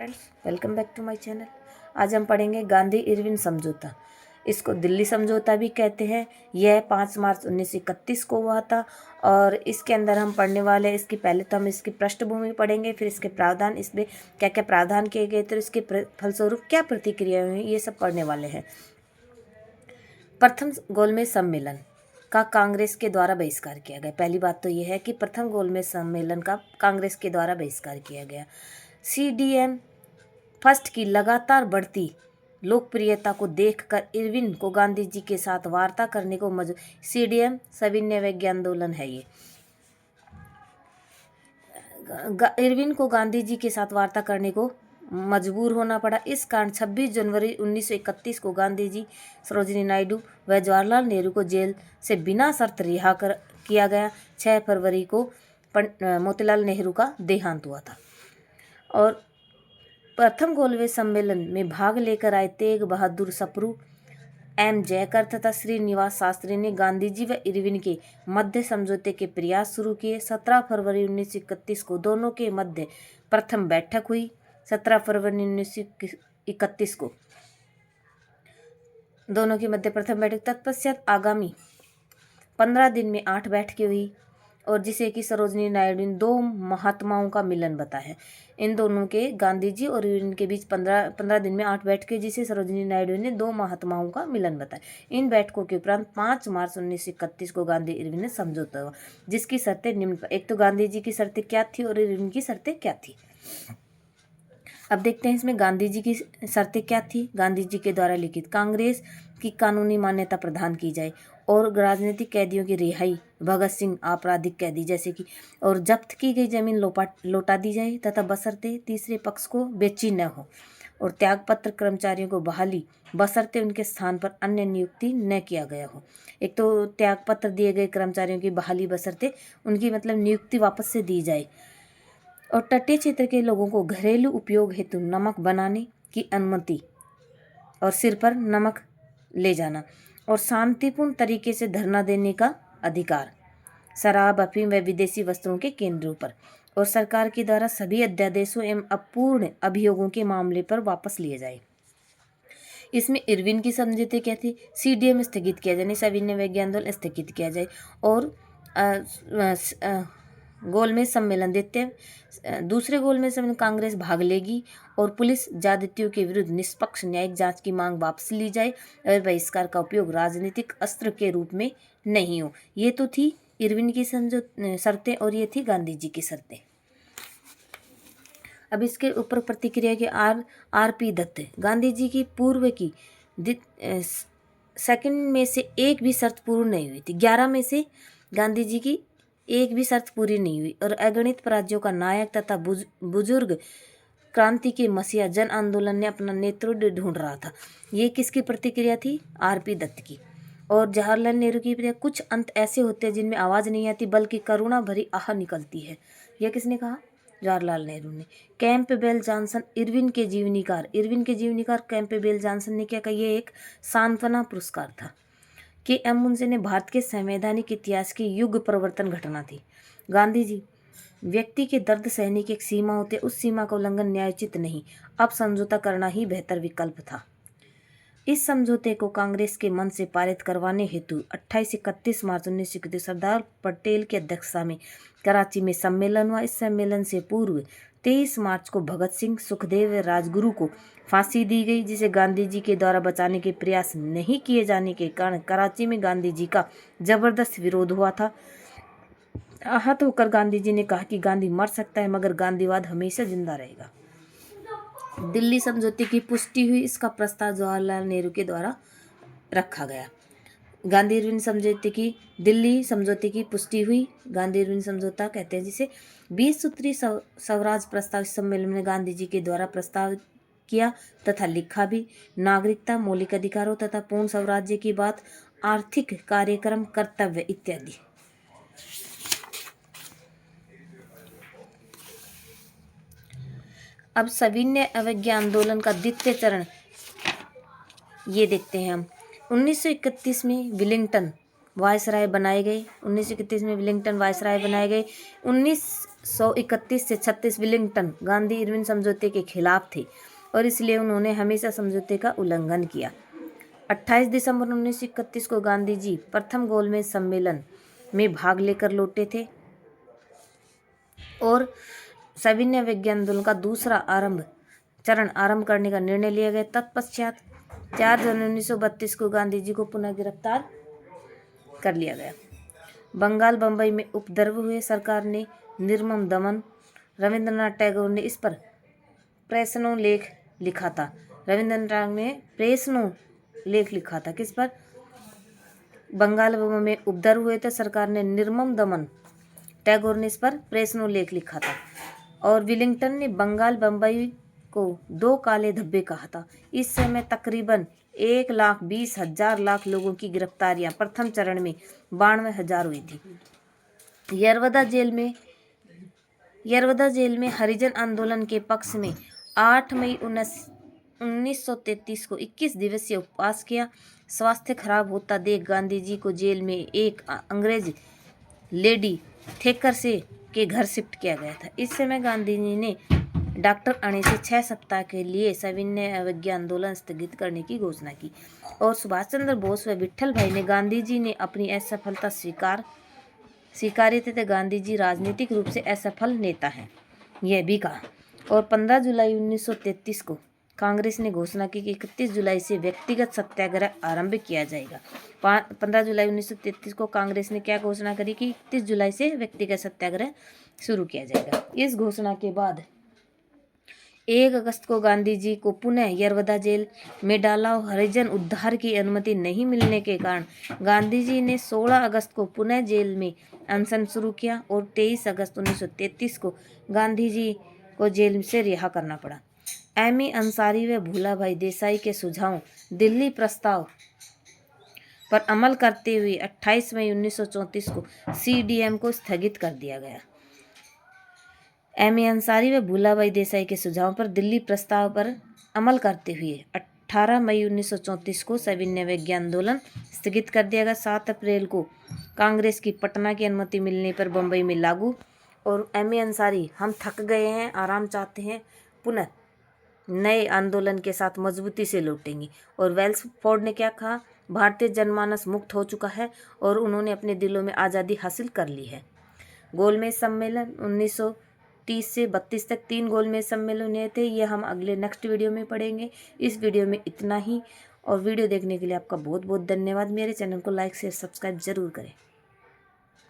Friends, welcome back to my channel. आज हम पढ़ेंगे गांधी इरविन समझौता। इसको दिल्ली समझौता भी कहते हैं। यह 5 मार्च 1931 को हुआ था और इसके अंदर हम पढ़ने वाले हैं इसकी पहले तो हम इसकी पृष्ठभूमि पढ़ेंगे, फिर इसके प्रावधान, इसमें क्या क्या प्रावधान किए गए थे, इसके फलस्वरूप क्या प्रतिक्रिया हुई, ये सब पढ़ने वाले हैं। प्रथम गोलमेज सम्मेलन का कांग्रेस के द्वारा बहिष्कार किया गया। पहली बात तो यह है कि प्रथम गोलमेज सम्मेलन का कांग्रेस के द्वारा बहिष्कार किया गया। CDM फर्स्ट की लगातार बढ़ती लोकप्रियता को देखकर इरविन को गांधी जी के साथ वार्ता करने को CDM सविनय अवज्ञा आंदोलन है। ये इरविन को गांधी जी के साथ वार्ता करने को मजबूर होना पड़ा। इस कारण 26 जनवरी 1931 को गांधी जी, सरोजिनी नायडू व जवाहरलाल नेहरू को जेल से बिना शर्त रिहा किया गया। 6 फरवरी को मोतीलाल नेहरू का देहांत हुआ था। और प्रथम गोलमेज सम्मेलन में भाग लेकर आए तेग बहादुर सप्रू, M जयकर तथा श्रीनिवास शास्त्री ने गांधी जी व इरविन के मध्य समझौते के प्रयास शुरू किए। 17 फरवरी 1931 को दोनों के मध्य प्रथम बैठक हुई। 17 फरवरी 1931 को दोनों के मध्य प्रथम बैठक। तत्पश्चात आगामी 15 दिन में 8 बैठकें हुई और जिसे कि सरोजिनी नायडू ने 2 महात्माओं का मिलन बताया। इन दोनों के, गांधी जी और इरविन के बीच 15 दिन में 8 बैठकें, जिसे सरोजिनी नायडू ने 2 महात्माओं का मिलन बताया। इन बैठकों के उपरांत 5 मार्च 1931 को गांधी इरविन ने समझौता हुआ, जिसकी शर्तें निम्न। एक तो गांधी जी की शर्तें क्या थी और इरविन की शर्तें क्या थी। अब देखते हैं इसमें गांधी जी की शर्तें क्या थी। गांधी जी के द्वारा लिखित कांग्रेस की कानूनी मान्यता प्रदान की जाए और राजनीतिक कैदियों की रिहाई, भगत सिंह आपराधिक कैदी जैसे कि, और जब्त की गई जमीन लौटा दी जाए तथा बशर्ते तीसरे पक्ष को बेची न हो, और त्यागपत्र कर्मचारियों को बहाली बशर्ते उनके स्थान पर अन्य नियुक्ति न किया गया हो। एक तो त्यागपत्र दिए गए कर्मचारियों की बहाली बशर्ते उनकी नियुक्ति वापस से दी जाए, और तटीय क्षेत्र के लोगों को घरेलू उपयोग हेतु नमक बनाने की अनुमति और सिर पर नमक ले जाना, और शांतिपूर्ण तरीके से धरना देने का अधिकार शराब, अफीम व विदेशी वस्त्रों के केंद्रों पर, और सरकार के द्वारा सभी अध्यादेशों एवं अपूर्ण अभियोगों के मामले पर वापस लिए जाए। इसमें इरविन की समझौते क्या थी? CDM स्थगित किया जाए, सविनय अवज्ञा आंदोलन स्थगित किया जाए, और गोलमेज सम्मेलन दूसरे गोलमेज सम्मेलन कांग्रेस भाग लेगी और पुलिस ज्यादतियों के विरुद्ध निष्पक्ष न्यायिक जांच की मांग वापस ली जाए और बहिष्कार का उपयोग राजनीतिक अस्त्र के रूप में नहीं हो। ये तो थी इरविन की शर्तें और ये थी गांधी जी की शर्तें। अब इसके ऊपर प्रतिक्रिया के RP दत्त, गांधी जी की पूर्व की सेकंड में से एक भी शर्त पूर्ण नहीं हुई थी। 11 में से गांधी जी की एक भी शर्त पूरी नहीं हुई, और अगणित राज्यों का नायक तथा बुजुर्ग क्रांति के मसीहा जन आंदोलन ने अपना नेतृत्व ढूंढ रहा था। ये किसकी प्रतिक्रिया थी? RP दत्त की। और जवाहरलाल नेहरू की प्रतिक्रिया, कुछ अंत ऐसे होते हैं जिनमें आवाज़ नहीं आती बल्कि करुणा भरी आह निकलती है। यह किसने कहा? जवाहरलाल नेहरू ने। कैंपबेल जॉनसन, इरविन के जीवनीकार कैंपबेल जॉनसन ने क्या कहा? ये एक सांत्वना पुरस्कार था। KM मुंशी ने भारत के संवैधानिक इतिहास की युग परिवर्तन घटना थी। गांधी जी, व्यक्ति के दर्द सहने की एक सीमा होती है, उस सीमा का उल्लंघन न्यायोचित नहीं, अब समझौता करना ही बेहतर विकल्प था। इस समझौते को कांग्रेस के मन से पारित करवाने हेतु 28-31 मार्च 1931 सरदार पटेल की अध्यक्षता में कराची में सम्मेलन हुआ। इस सम्मेलन से पूर्व 23 मार्च को भगत सिंह, सुखदेव व राजगुरु को फांसी दी गई, जिसे गांधी जी के द्वारा बचाने के प्रयास नहीं किए जाने के कारण कराची में गांधी जी का जबरदस्त विरोध हुआ था। आहत होकर गांधी जी ने कहा कि गांधी मर सकता है मगर गांधीवाद हमेशा जिंदा रहेगा। दिल्ली समझौते की पुष्टि हुई। इसका प्रस्ताव जवाहरलाल नेहरू के द्वारा रखा गया। गांधी इरविन समझौते की, दिल्ली समझौते की पुष्टि हुई। गांधी इरविन समझौता कहते हैं जिसे 20 सूत्री स्वराज प्रस्ताव सम्मेलन में गांधी जी के द्वारा प्रस्ताव किया तथा लिखा भी। नागरिकता, मौलिक अधिकारों तथा पूर्ण स्वराज्य की बात, आर्थिक कार्यक्रम, कर्तव्य इत्यादि। अब सविनय अवज्ञा आंदोलन का द्वितीय चरण ये देखते हैं हम। 1931 में विलिंगटन वायसराय बनाए गए। 1931 में विलिंगटन वायसराय बनाए गए। 1931 से 36 विलिंगटन गांधी इरविन समझौते के खिलाफ थे और इसलिए उन्होंने हमेशा समझौते का उल्लंघन किया। 28 दिसंबर 1931 को गांधी जी प्रथम गोलमेज सम्मेलन में भाग लेकर लौटे थे और सविनय विज्ञान आंदोलन का दूसरा चरण आरंभ करने का निर्णय लिया गया। तत्पश्चात 4 जनवरी 1932 को गांधी जी को पुनः गिरफ्तार कर लिया गया। बंगाल बम्बई में उपद्रव हुए। सरकार ने निर्मम दमन। रविंद्रनाथ टैगोर ने इस पर प्रेसनो लेख लिखा था। रविंद्रनाथ टैगोर ने प्रेसनो लेख लिखा था किस पर? बंगाल बम्बई में उपद्रव हुए थे, सरकार ने निर्मम दमन। टैगोर ने इस पर प्रेसनो लेख लिखा था। और विलिंगटन ने बंगाल बम्बई को 2 काले धब्बे कहा था। इस समय तकरीबन 1,20,000 लाख लोगों की गिरफ्तारियां प्रथम चरण में 92,000 हुई थी। यरवदा जेल में हरिजन आंदोलन के पक्ष में 8 मई 1933 को 21 दिवसीय उपवास किया। स्वास्थ्य खराब होता देख गांधी जी को जेल में एक अंग्रेज लेडी थेकर से के घर शिफ्ट किया गया था। इस समय गांधी जी ने डॉक्टर अणे से 6 सप्ताह के लिए सविनय अवज्ञा आंदोलन स्थगित करने की घोषणा की और सुभाष चंद्र बोस व विट्ठल भाई ने गांधी जी ने अपनी असफलता स्वीकारी थे। गांधी जी राजनीतिक रूप से असफल नेता हैं, यह भी कहा। और 15 जुलाई 1933 को कांग्रेस ने घोषणा की कि 31 जुलाई से व्यक्तिगत सत्याग्रह आरंभ किया जाएगा। 15 जुलाई 1933 को कांग्रेस ने क्या घोषणा करी कि 31 जुलाई से व्यक्तिगत सत्याग्रह शुरू किया जाएगा। इस घोषणा के बाद 1 अगस्त को गांधी जी को पुनः यरवदा जेल में डाला। हरिजन उद्धार की अनुमति नहीं मिलने के कारण गांधी जी ने 16 अगस्त को पुनः जेल में अनशन शुरू किया और 23 अगस्त 1933 को गांधी जी को जेल से रिहा करना पड़ा। एमी अंसारी व भूलाभाई देसाई के सुझाव दिल्ली प्रस्ताव पर अमल करते हुए 28 मई 1934 को CDM को स्थगित कर दिया गया। एमी अंसारी व भूलाभाई देसाई के सुझाव पर दिल्ली प्रस्ताव पर अमल करते हुए 18 मई 1934 को सविनय अवज्ञा आंदोलन स्थगित कर दिया गया। 7 अप्रैल को कांग्रेस की पटना की अनुमति मिलने पर बम्बई में लागू। और एमी अंसारी, हम थक गए हैं, आराम चाहते हैं, पुनः नए आंदोलन के साथ मजबूती से लौटेंगे। और वेल्स फोर्ड ने क्या कहा? भारतीय जनमानस मुक्त हो चुका है और उन्होंने अपने दिलों में आज़ादी हासिल कर ली है। गोलमेज सम्मेलन 1930 से 32 तक 3 गोलमेज सम्मेलन हुए थे। ये हम अगले नेक्स्ट वीडियो में पढ़ेंगे। इस वीडियो में इतना ही और वीडियो देखने के लिए आपका बहुत बहुत धन्यवाद। मेरे चैनल को लाइक शेयर सब्सक्राइब जरूर करें।